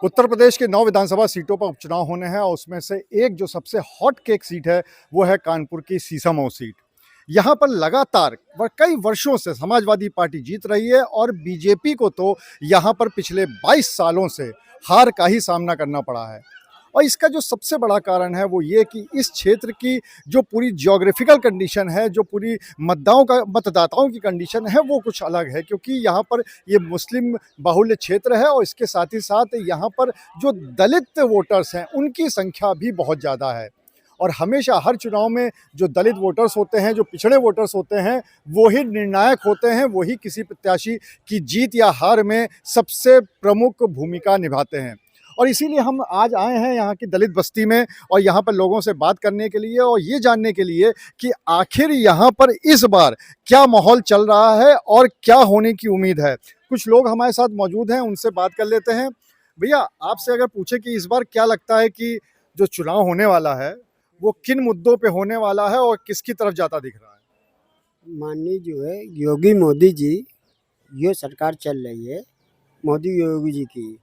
उत्तर प्रदेश के 9 विधानसभा सीटों पर उपचुनाव होने हैं और उसमें से एक जो सबसे हॉट केक सीट है वो है कानपुर की सीसामऊ सीट। यहाँ पर लगातार कई वर्षों से समाजवादी पार्टी जीत रही है और बीजेपी को तो यहाँ पर पिछले 22 सालों से हार का ही सामना करना पड़ा है। और इसका जो सबसे बड़ा कारण है वो ये कि इस क्षेत्र की जो पूरी ज्योग्राफिकल कंडीशन है, जो पूरी मतदाताओं की कंडीशन है वो कुछ अलग है, क्योंकि यहाँ पर ये मुस्लिम बाहुल्य क्षेत्र है और इसके साथ ही साथ यहाँ पर जो दलित वोटर्स हैं उनकी संख्या भी बहुत ज़्यादा है। और हमेशा हर चुनाव में जो दलित वोटर्स होते हैं, जो पिछड़े वोटर्स होते हैं, वो ही निर्णायक होते हैं, वही किसी प्रत्याशी की जीत या हार में सबसे प्रमुख भूमिका निभाते हैं। और इसीलिए हम आज आए हैं यहाँ की दलित बस्ती में और यहाँ पर लोगों से बात करने के लिए और ये जानने के लिए कि आखिर यहाँ पर इस बार क्या माहौल चल रहा है और क्या होने की उम्मीद है। कुछ लोग हमारे साथ मौजूद हैं, उनसे बात कर लेते हैं। भैया, आपसे अगर पूछे कि इस बार क्या लगता है कि जो चुनाव होने वाला है वो किन मुद्दों पे होने वाला है और किसकी तरफ जाता दिख रहा है? माननीय जो है योगी मोदी जी, ये सरकार चल रही है मोदी योगी जी की,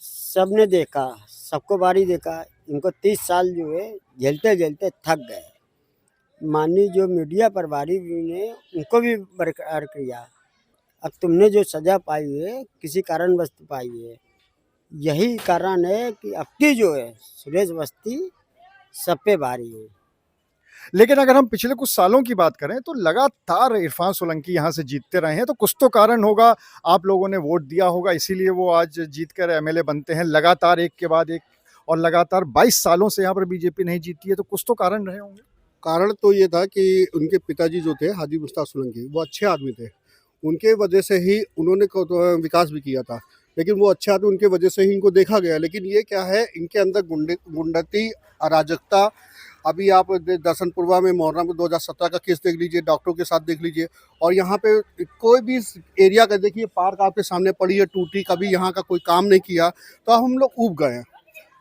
सबने देखा, सबको बारी देखा। इनको 30 साल जो है झेलते झेलते थक गए। माननीय जो मीडिया प्रभारी ने उनको भी बरकरार किया। अब तुमने जो सजा पाई है किसी कारणवश पाई है, यही कारण है कि अब की जो है सुरेश अवस्थी सब पे भारी है। लेकिन अगर हम पिछले कुछ सालों की बात करें तो लगातार इरफान सोलंकी यहाँ से जीतते रहे हैं, तो कुछ तो कारण होगा। आप लोगों ने वोट दिया होगा, इसीलिए वो आज जीतकर एमएलए बनते हैं लगातार एक के बाद एक। और लगातार 22 सालों से यहाँ पर बीजेपी नहीं जीती है, तो कुछ तो कारण रहे होंगे। कारण तो ये था कि उनके पिताजी जो थे हाजी मुश्ताक सोलंकी, वो अच्छे आदमी थे। उनके वजह से ही उन्होंने विकास भी किया था, लेकिन वो अच्छे आदमी उनके वजह से ही इनको देखा गया। लेकिन ये क्या है, इनके अंदर गुंडती, अराजकता। अभी आप दर्शनपुरवा में मोहर्रम में 2017 का केस देख लीजिए, डॉक्टरों के साथ देख लीजिए। और यहाँ पे कोई भी एरिया का देखिए, पार्क आपके सामने पड़ी है टूटी, कभी यहाँ का कोई काम नहीं किया। तो हम लोग ऊब गए हैं।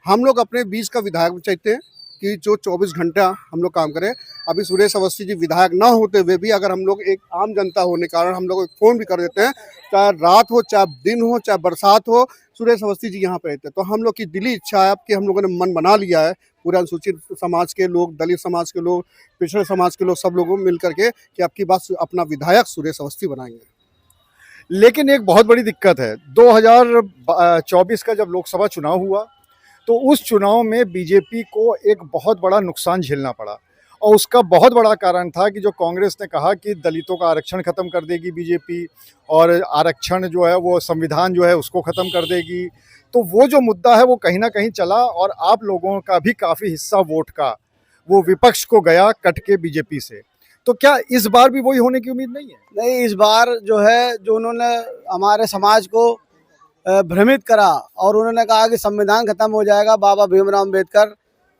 हम लोग अपने बीच का विधायक चाहते हैं कि जो 24 घंटा हम लोग काम करें। अभी सुरेश अवस्थी जी विधायक ना होते हुए भी अगर हम लोग एक आम जनता होने के कारण हम लोग फ़ोन भी कर देते हैं, चाहे रात हो, चाहे दिन हो, चाहे बरसात हो, सुरेश अवस्थी जी यहाँ पे रहते हैं। तो हम लोग की दिली इच्छा है कि हम लोगों ने मन बना लिया है, पूरे अनुसूचित समाज के लोग, दलित समाज के लोग, पिछड़े समाज के लोग, सब लोगों मिल करके कि आपकी बात अपना विधायक सुरेश अवस्थी बनाएंगे। लेकिन एक बहुत बड़ी दिक्कत है, 2024 का जब लोकसभा चुनाव हुआ तो उस चुनाव में बीजेपी को एक बहुत बड़ा नुकसान झेलना पड़ा। और उसका बहुत बड़ा कारण था कि जो कांग्रेस ने कहा कि दलितों का आरक्षण ख़त्म कर देगी बीजेपी, और आरक्षण जो है वो संविधान जो है उसको ख़त्म कर देगी। तो वो जो मुद्दा है वो कहीं ना कहीं चला और आप लोगों का भी काफ़ी हिस्सा वोट का वो विपक्ष को गया कट के बीजेपी से। तो क्या इस बार भी वही होने की उम्मीद नहीं है? नहीं, इस बार जो है जो उन्होंने हमारे समाज को भ्रमित करा और उन्होंने कहा कि संविधान खत्म हो जाएगा। बाबा भीमराव अम्बेडकर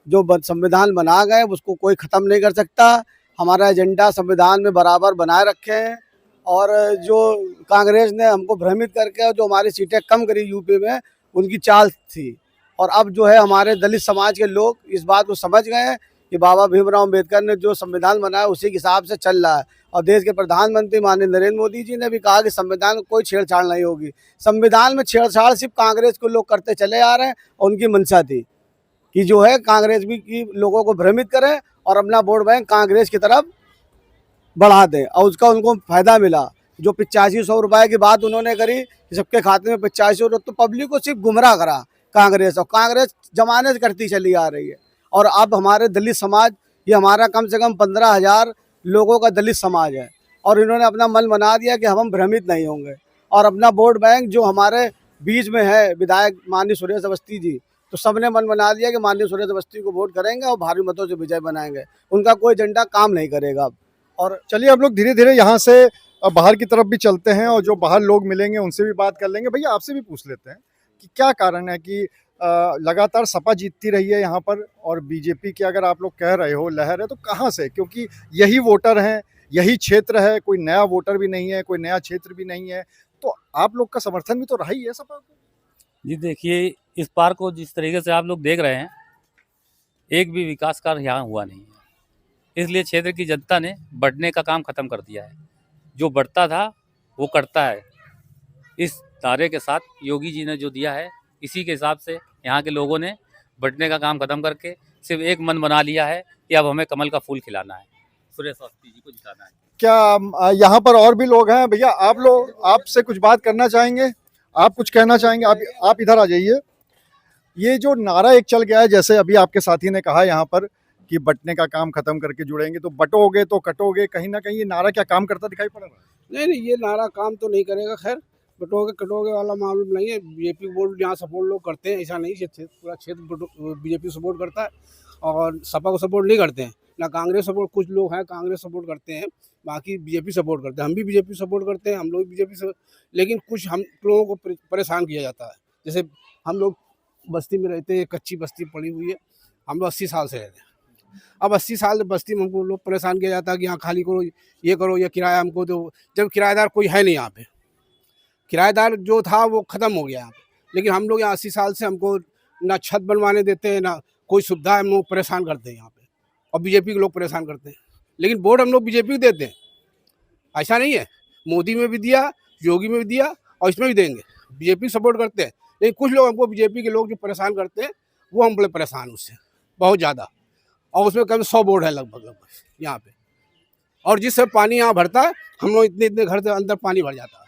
जो संविधान बना गए उसको कोई ख़त्म नहीं कर सकता। हमारा एजेंडा संविधान में बराबर बनाए रखे हैं। और जो कांग्रेस ने हमको भ्रमित करके जो हमारी सीटें कम करी यूपी में, उनकी चाल थी। और अब जो है हमारे दलित समाज के लोग इस बात को समझ गए हैं कि बाबा भीमराव अम्बेडकर ने जो संविधान बनाया उसी के हिसाब से चल रहा है। और देश के प्रधानमंत्री माननीय नरेंद्र मोदी जी ने भी कहा कि संविधान में कोई छेड़छाड़ नहीं होगी। संविधान में छेड़छाड़ सिर्फ कांग्रेस को लोग करते चले आ रहे हैं और उनकी मंशा थी कि जो है कांग्रेस भी की लोगों को भ्रमित करें और अपना वोट बैंक कांग्रेस की तरफ बढ़ा दें। और उसका उनको फायदा मिला। जो 8500 रुपये की बात उन्होंने करी, सबके खाते में 8500, तो पब्लिक को सिर्फ गुमराह करा कांग्रेस। और कांग्रेस जमाने से करती चली आ रही है। और अब हमारे दलित समाज, ये हमारा कम से कम 15,000 लोगों का दलित समाज है और इन्होंने अपना मन बना दिया कि हम भ्रमित नहीं होंगे। और अपना वोट बैंक जो हमारे बीच में है विधायक माननीय सुरेश अवस्थी जी, तो सबने मन बना दिया कि माननीय सुरेश अवस्थी को वोट करेंगे और भारी मतों से विजय बनाएंगे। उनका कोई एजेंडा काम नहीं करेगा अब। और चलिए हम लोग धीरे धीरे यहाँ से बाहर की तरफ भी चलते हैं और जो बाहर लोग मिलेंगे उनसे भी बात कर लेंगे। भैया, आपसे भी पूछ लेते हैं कि क्या कारण है कि लगातार सपा जीतती रही है यहाँ पर और बीजेपी की अगर आप लोग कह रहे हो लहर है, तो कहाँ से? क्योंकि यही वोटर हैं, यही क्षेत्र है, कोई नया वोटर भी नहीं है, कोई नया क्षेत्र भी नहीं है, तो आप लोग का समर्थन भी तो रहा ही है सपा को। जी देखिए, इस बार को जिस तरीके से आप लोग देख रहे हैं, एक भी विकास कार्य यहाँ हुआ नहीं है। इसलिए क्षेत्र की जनता ने बढ़ने का काम खत्म कर दिया है। जो बढ़ता था वो करता है। इस नारे के साथ योगी जी ने जो दिया है इसी के हिसाब से यहाँ के लोगों ने बंटने का काम खत्म करके सिर्फ एक मन बना लिया है कि अब हमें कमल का फूल खिलाना है, सुरेश अवस्थी जी को जिताना है। क्या यहाँ पर और भी लोग हैं? भैया आप लोग आपसे कुछ बात करना चाहेंगे? आप कुछ कहना चाहेंगे? आप इधर आ जाइए। ये जो नारा एक चल गया है, जैसे अभी आपके साथी ने कहा यहाँ पर कि बंटने का काम खत्म करके जुड़ेंगे, तो बटोगे तो कटोगे, कहीं ना कहीं ये नारा क्या काम करता दिखाई पड़ रहा है? नहीं नहीं, ये नारा काम तो नहीं करेगा। खैर, बटोगे कटोगे वाला मालूम नहीं है। बीजेपी बोर्ड यहाँ सपोर्ट लोग करते हैं, ऐसा नहीं है पूरा क्षेत्र बीजेपी सपोर्ट करता है और सपा को सपोर्ट नहीं करते हैं ना। कांग्रेस सपोर्ट, कुछ लोग हैं कांग्रेस सपोर्ट करते हैं, बाकी बीजेपी सपोर्ट करते हैं। हम भी बीजेपी सपोर्ट करते हैं, हम लोग बीजेपी से, लेकिन कुछ हम लोगों को परेशान किया जाता है। जैसे हम लोग बस्ती में रहते हैं, कच्ची बस्ती पड़ी हुई है, हम लोग 80 साल से रहते हैं। अब 80 साल बस्ती में हमको लोग परेशान किया जाता है कि यहाँ खाली करो, ये करो, या किराया हमको दो। जब किराएदार कोई है नहीं यहाँ पे, किराएदार जो था वो ख़त्म हो गया यहाँ पे। लेकिन हम लोग यहाँ 80 साल से, हमको ना छत बनवाने देते हैं, ना कोई सुविधा है, हम लोग परेशान करते हैं यहाँ पे। और बीजेपी के लोग परेशान करते हैं, लेकिन वोट हम लोग बीजेपी को देते हैं। ऐसा नहीं है, मोदी में भी दिया, योगी में भी दिया और इसमें भी देंगे। बीजेपी सपोर्ट करते हैं, लेकिन कुछ लोग हमको बीजेपी के लोग जो परेशान करते हैं, वो हम बड़े परेशान उससे बहुत ज़्यादा। और उसमें कम 100 बोर्ड है लगभग यहाँ पे। और जिससे पानी यहाँ भरता है, हम लोग इतने घर से अंदर पानी भर जाता है,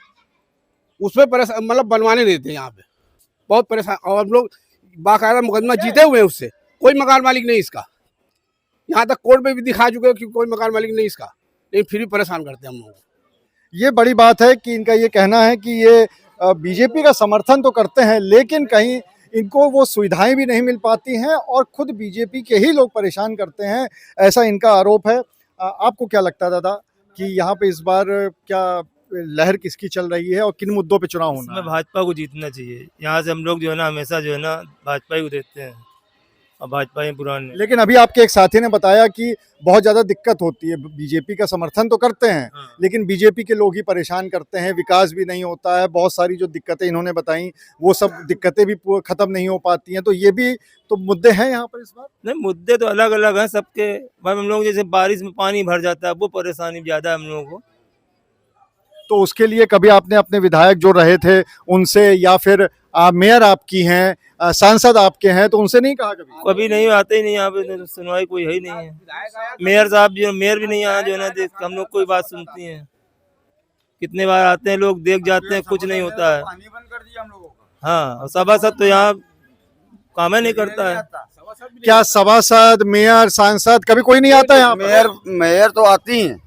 उसमें परेशान, मतलब बनवाने देते हैं यहाँ पे, बहुत परेशान। और हम लोग बाकायदा मुकदमा जीते हुए हैं उससे, कोई मकान मालिक नहीं इसका। यहाँ तक कोर्ट में भी दिखा चुके हैं कि कोई मकान मालिक नहीं इसका, लेकिन फिर भी परेशान करते हैं हम लोग। ये बड़ी बात है कि इनका ये कहना है कि ये बीजेपी का समर्थन तो करते हैं, लेकिन कहीं इनको वो सुविधाएं भी नहीं मिल पाती हैं और खुद बीजेपी के ही लोग परेशान करते हैं, ऐसा इनका आरोप है। आपको क्या लगता है दादा कि यहाँ पे इस बार क्या लहर किसकी चल रही है और किन मुद्दों पे चुनाव होना है? भाजपा को जीतना चाहिए। यहाँ से हम लोग जो है ना, हमेशा जो है ना, भाजपा ही को देते हैं और भाजपा ही पुराने। लेकिन अभी आपके एक साथी ने बताया कि बहुत ज्यादा दिक्कत होती है, बीजेपी का समर्थन तो करते हैं लेकिन बीजेपी के लोग ही परेशान करते हैं, विकास भी नहीं होता है, बहुत सारी जो दिक्कतें इन्होंने बताई वो सब दिक्कतें भी खत्म नहीं हो पाती हैं। तो ये भी तो मुद्दे हैं यहाँ पर इस बार। नहीं, मुद्दे तो अलग अलग हैं सबके। भाई हम लोग जैसे बारिश में पानी भर जाता है, वो परेशानी ज्यादा है हम लोगों को। तो उसके लिए कभी आपने अपने विधायक जो रहे थे उनसे, या फिर मेयर आपकी हैं, सांसद आपके हैं, तो उनसे नहीं कहा कभी? कभी नहीं, आते ही नहीं यहाँ पे, तो सुनवाई कोई है ही नहीं है। मेयर साहब जो, मेयर भी नहीं आया जो है ना, हम लोग कोई बात सुनती हैं। कितने बार आते हैं लोग, देख जाते हैं, कुछ नहीं होता है। हाँ, और सभासद तो यहाँ काम ही नहीं करता है। क्या सभासद, मेयर, सांसद कभी कोई नहीं आता है यहाँ पर? मेयर तो आती हैं,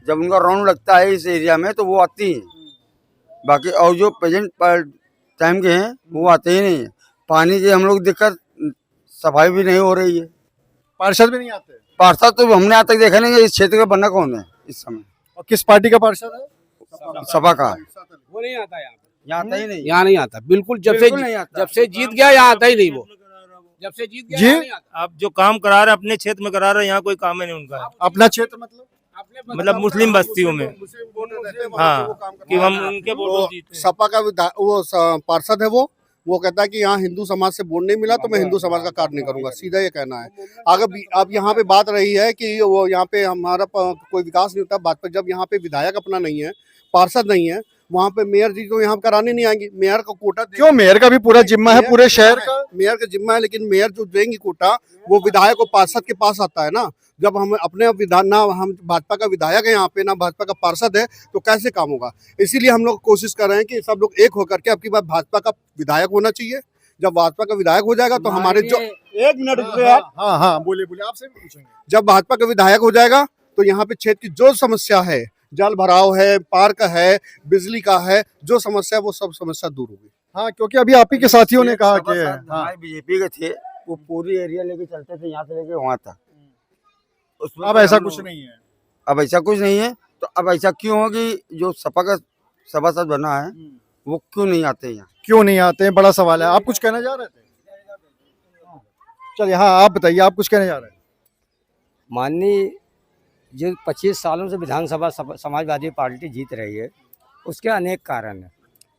जब उनका राउंड लगता है इस एरिया में तो वो आती हैं। बाकी और जो प्रेजेंट टाइम के हैं वो आते ही नहीं है। पानी की हम लोग दिक्कत, सफाई भी नहीं हो रही है। पार्षद भी नहीं आते? पार्षद तो हमने आज तक देखा नहीं है। इस क्षेत्र का बनना कौन है इस समय? और किस पार्टी का पार्षद है? सभा का। वो नहीं आता यहाँ पे, यहाँ आता ही नहीं। यहाँ नहीं आता बिल्कुल। जब से जीत गया यहाँ आता ही नहीं वो। जब से जीत गया यहाँ नहीं आता। आप जो काम करा रहे हैं अपने क्षेत्र में करा रहे हैं, यहाँ कोई काम ही नहीं उनका। अपना क्षेत्र मतलब मुस्लिम बस्तियों में, हाँ, कि हम उनके वोट जीते। सपा का वो पार्षद है, वो कहता है कि यहाँ हिंदू समाज से वोट नहीं मिला तो मैं हिंदू समाज का कार्य नहीं करूंगा, सीधा ये कहना है। अगर अब यहाँ पे बात रही है कि वो यहाँ पे हमारा कोई विकास नहीं होता, बात पर जब यहाँ पे विधायक अपना नहीं है, पार्षद नहीं है, वहाँ पे मेयर जी तो यहाँ कराने नहीं आएंगी। मेयर का कोटा क्यों? मेयर का भी पूरा जिम्मा है पूरे शहर का। मेयर का जिम्मा है, लेकिन मेयर जो देंगी कोटा वो विधायक और पार्षद के पास आता है ना। जब हम अपने विधान ना, हम भाजपा का विधायक है यहाँ पे, ना भाजपा का पार्षद है, तो कैसे काम होगा? इसीलिए हम लोग कोशिश कर रहे हैं कि सब लोग एक होकर के, अब की बार भाजपा का विधायक होना चाहिए। जब भाजपा का विधायक हो जाएगा तो हमारे जो, एक मिनट रुकिए आप। हाँ, बोलिए, आपसे भी पूछेंगे। जब भाजपा का विधायक हो जाएगा तो यहाँ पे क्षेत्र की जो समस्या है, जल भराव है, पार्क है, बिजली का है, जो समस्या वो सब समस्या दूर होगी। हाँ, क्योंकि अभी आप ही के साथियों ने कहा कि हमारे बीजेपी के थे, वो पूरी एरिया लेके चलते थे, यहाँ से लेके वहाँ तक। अब ऐसा कुछ नहीं है। अब ऐसा कुछ नहीं है, तो अब ऐसा क्यों हो कि जो सपा का सभासद बना है वो क्यों नहीं आते यहाँ? क्यों नहीं आते हैं, बड़ा सवाल है। आप कुछ कहना चाह रहे थे? चलिए, हाँ, आप बताइए, आप कुछ कहना चाह रहे हैं? माननीय जो 25 सालों से विधानसभा समाजवादी पार्टी जीत रही है, उसके अनेक कारण हैं।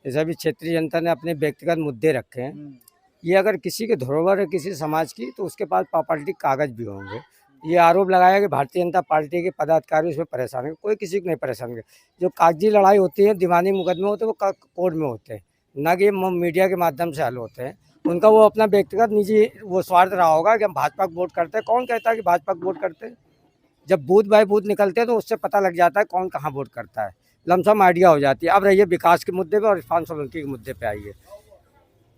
जैसे अभी क्षेत्रीय जनता ने अपने व्यक्तिगत मुद्दे रखे हैं। ये अगर किसी के धरोहर है किसी समाज की, तो उसके पास प्रॉपर्टी कागज भी होंगे। ये आरोप लगाया कि भारतीय जनता पार्टी के पदाधिकारी उसमें परेशान है। कोई किसी को नहीं परेशान है। जो कागजी लड़ाई होती है, दीवानी मुकदमे होते हैं, वो कोर्ट में होते हैं। ना कि मीडिया के माध्यम से हल होते हैं। उनका वो अपना व्यक्तिगत निजी वो स्वार्थ रहा होगा कि हम भाजपा को वोट करते हैं। कौन कहता है कि भाजपा को वोट करते हैं? जब बूथ बाय बूथ निकलते हैं तो उससे पता लग जाता है कौन कहाँ वोट करता है, लमसम आइडिया हो जाती है। अब रहिए विकास के मुद्दे पे और इरफान सोलंकी के मुद्दे पे आइए।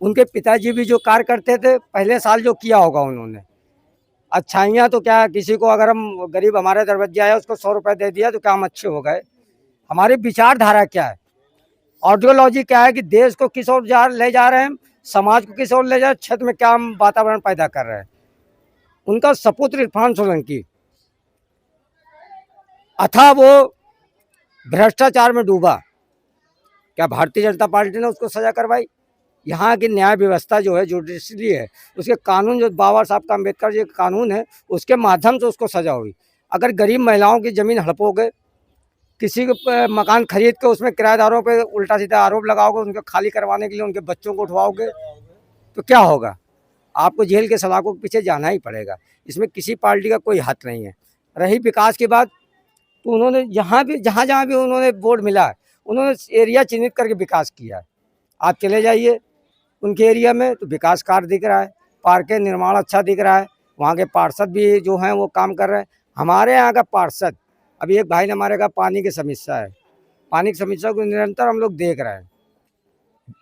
उनके पिताजी भी जो कार्य करते थे, पहले साल जो किया होगा उन्होंने, अच्छाइयाँ तो क्या, किसी को अगर हम गरीब हमारे दरवाजे आया उसको 100 रुपये दे दिया तो क्या हम अच्छे हो गए? हमारी विचारधारा क्या है, आइडियोलॉजी क्या है कि देश को किस ओर ले जा रहे हैं, समाज को किस ओर ले जा रहे हैं, क्षेत्र में क्या हम वातावरण पैदा कर रहे हैं। उनका सपुत्र इरफान सोलंकी अथा वो भ्रष्टाचार में डूबा, क्या भारतीय जनता पार्टी ने उसको सजा करवाई? यहाँ की न्याय व्यवस्था जो है, जुडिशरी है, उसके कानून जो बाबा साहब का अम्बेडकर जी का कानून है, उसके माध्यम से उसको सजा हुई। अगर गरीब महिलाओं की ज़मीन हड़पोगे, किसी को मकान खरीद के उसमें किराएदारों पे उल्टा सीधा आरोप लगाओगे, उनको खाली करवाने के लिए उनके बच्चों को उठवाओगे, तो क्या होगा? आपको जेल के सलाखों के पीछे जाना ही पड़ेगा। इसमें किसी पार्टी का कोई हाथ नहीं है। रही विकास की बात, तो उन्होंने यहाँ भी जहाँ भी उन्होंने वोट मिला है, उन्होंने एरिया चिन्हित करके विकास किया है। आप चले जाइए उनके एरिया में तो विकास कार्य दिख रहा है, पार्क के निर्माण अच्छा दिख रहा है, वहाँ के पार्षद भी जो हैं वो काम कर रहे हैं। हमारे यहाँ का पार्षद, अभी एक भाई ने हमारे कहा पानी की समस्या है, पानी की समस्या को निरंतर हम लोग देख रहे हैं।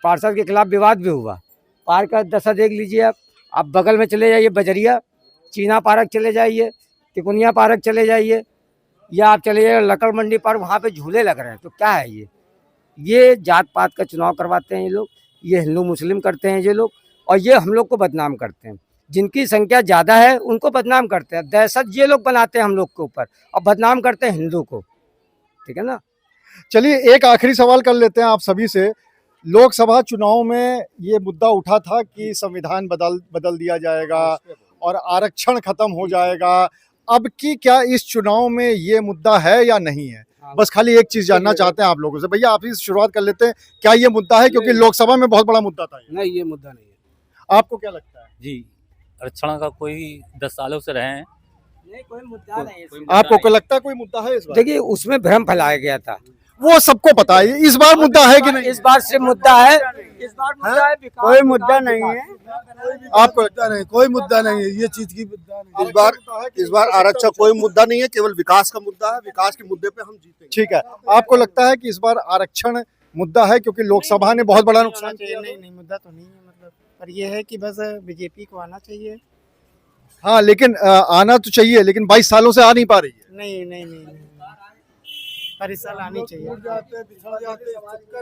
पार्षद के खिलाफ विवाद भी हुआ। पार्क का दशा देख लीजिए आप बगल में चले जाइए बजरिया, चीना पार्क चले जाइए, तिकुनिया पार्क चले जाइए, या आप चले जाइए लकड़ मंडी पार्क, वहाँ पे झूले लग रहे हैं। तो क्या है ये जात पात का चुनाव करवाते हैं ये लोग, ये हिंदू मुस्लिम करते हैं ये लोग, और ये हम लोग को बदनाम करते हैं। जिनकी संख्या ज़्यादा है उनको बदनाम करते हैं, दहशत ये लोग बनाते हैं हम लोग के ऊपर, और बदनाम करते हैं हिंदू को। ठीक है ना? चलिए एक आखिरी सवाल कर लेते हैं आप सभी से। लोकसभा चुनाव में ये मुद्दा उठा था कि संविधान बदल दिया जाएगा और आरक्षण खत्म हो जाएगा। अब की क्या इस चुनाव में ये मुद्दा है या नहीं है? बस खाली एक चीज जानना चाहते हैं आप लोगों से। भैया आप इस शुरुआत कर लेते हैं, क्या ये मुद्दा है? क्योंकि लोकसभा में बहुत बड़ा मुद्दा था। नहीं, ये मुद्दा नहीं है। आपको क्या लगता है? जी, आरक्षण का कोई 10 सालों से रहे हैं, नहीं, कोई मुद्दा नहीं है। आपको क्या लगता है कोई मुद्दा है इस बार? देखिए, उसमें भ्रम फैलाया गया था, वो सबको पता है। इस बार मुद्दा है कि नहीं? इस बार सिर्फ मुद्दा है, इस बार मुद्दा है, कोई मुद्दा नहीं है। आपको लगता नहीं, कोई मुद्दा नहीं है ये चीज की। इस बार आरक्षण कोई मुद्दा नहीं है, केवल विकास का मुद्दा है। विकास के मुद्दे पे हम जीतेंगे। ठीक है, आपको लगता है कि इस बार आरक्षण मुद्दा है क्योंकि लोकसभा ने बहुत बड़ा नुकसान किया? नहीं, मुद्दा तो नहीं है, मतलब पर ये है कि बस बीजेपी को आना चाहिए। हाँ, लेकिन आना तो चाहिए, लेकिन 22 सालों से आ नहीं पा रही है। नहीं, पर इस साल आनी चाहिए।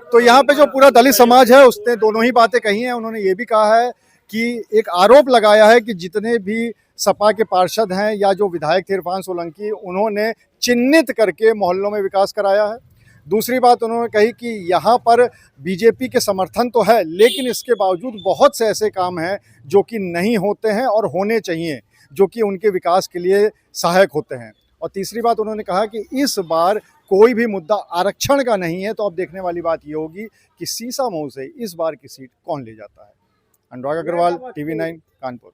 तो यहाँ पे जो पूरा दलित समाज है उसने दोनों ही बातें कही हैं। उन्होंने ये भी कहा है कि एक आरोप लगाया है कि जितने भी सपा के पार्षद हैं या जो विधायक थे इरफान सोलंकी, उन्होंने चिन्हित करके मोहल्लों में विकास कराया है। दूसरी बात उन्होंने कही कि यहाँ पर बीजेपी के समर्थन तो है, लेकिन इसके बावजूद बहुत से ऐसे काम हैं जो कि नहीं होते हैं और होने चाहिए, जो कि उनके विकास के लिए सहायक होते हैं। और तीसरी बात उन्होंने कहा कि इस बार कोई भी मुद्दा आरक्षण का नहीं है। तो अब देखने वाली बात ये होगी कि सीसामऊ से इस बार की सीट कौन ले जाता है। अनुराग अग्रवाल, TV9 कानपुर।